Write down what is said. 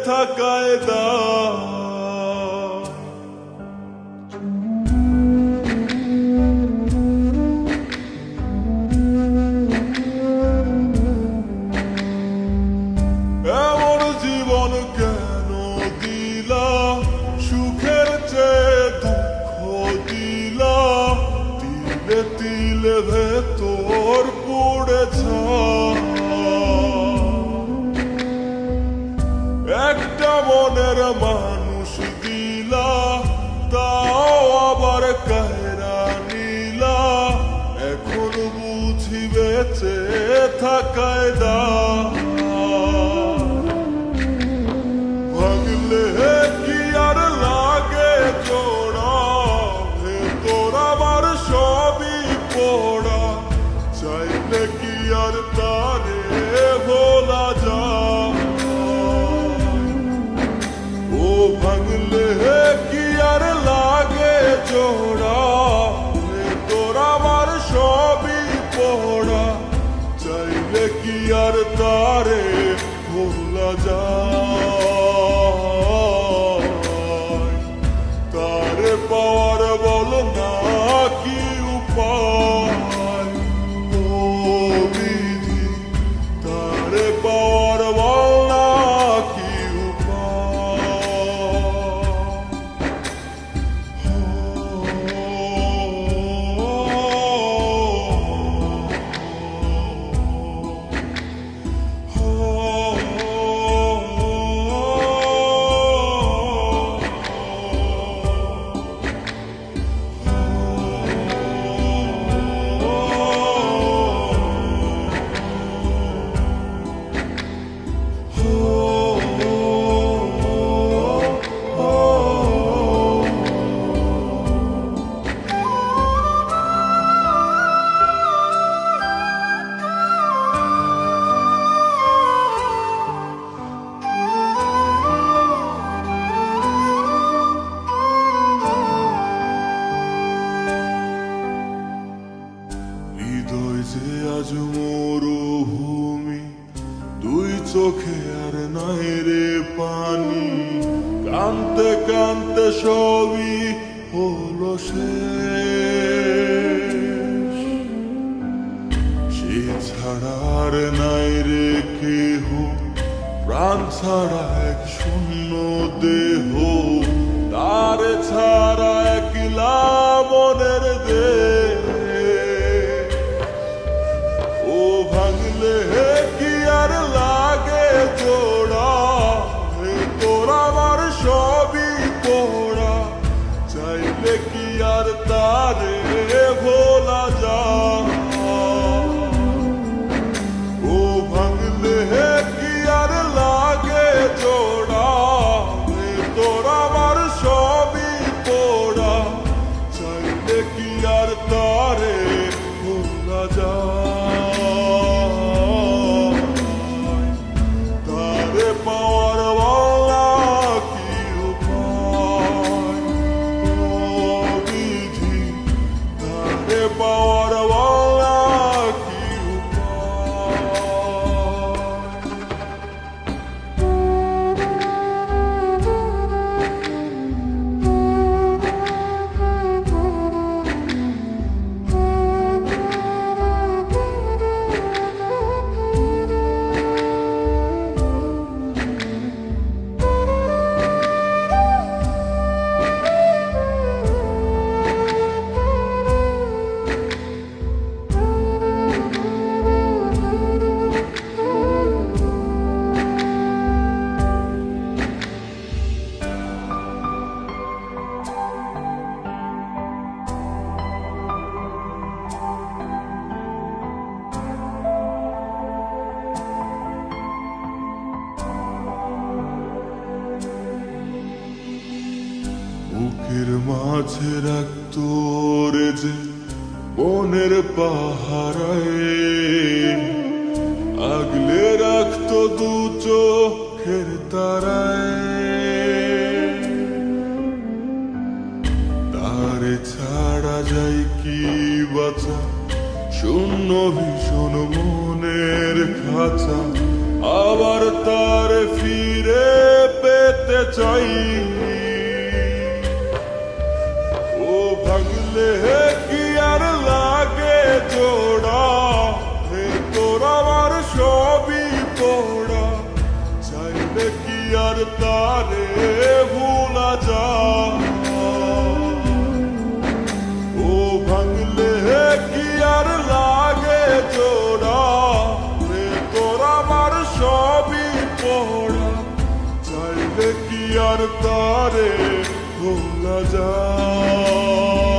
থাকায় দা এমন জীবন কেন দিলা সুখের চেয়ে দুঃখ দিলা তিলে তিলে ভেতর পড়েছা একটা মনের মানুষ দিলা তাও আবার কায়রা নিলা এখন বুঝি বেঁচে থাকায় দা ভাঙলে কি আর লাগে জোড়া ভেতর আমার সবই পড়া চাইলে কি আর তারে ভোলা যায় ভাঙলে কি আর লাগে জোড়া তোর আমার সবই পড়া চাইলে কি আর তারে ভোলা যায় তারে পাওয়ার বল না কি উপায় ও বিধি তারে পাওয়ার বল না কি আজ মরুভূমি দুই চোখে আর নাই রে পানি কানতে কানতে সবই হলো শেষ সে ছাড়া আর নাই রে কেহ প্রাণ ছাড়া এক শূন্য দেহ তার ছাড়া একলা মনের দেহ ভাঙলে কি আর লাগে জোড়া তোর আমার সবই পড়া চাইলে কি আর তারে ভোলা যায় ও ভাঙলে কি আর লাগে জোড়া তোর আমার সবই পড়া চাইলে কি আর তারে ভোলা যায় বুকের মাঝে রাখতো রে যে বনের পাহারায় আগলে রাখতো দু চোখের তারায় তারে ছাড়া যাই কি বাঁচা শূন্য ভীষণ মনের খাঁচা আবার তার ফিরে নাই। ও ভাঙলে কি আর লাগে জোড়া, হে তোর আমার সবই পোড়া, চাইলে কি আর তারে ভোলা যায়। ও ভাঙলে কি আর লাগে জোড়া, হে তোর আমার সবই পোড়া, চাইলে কি আর তারে ভোলা যায়।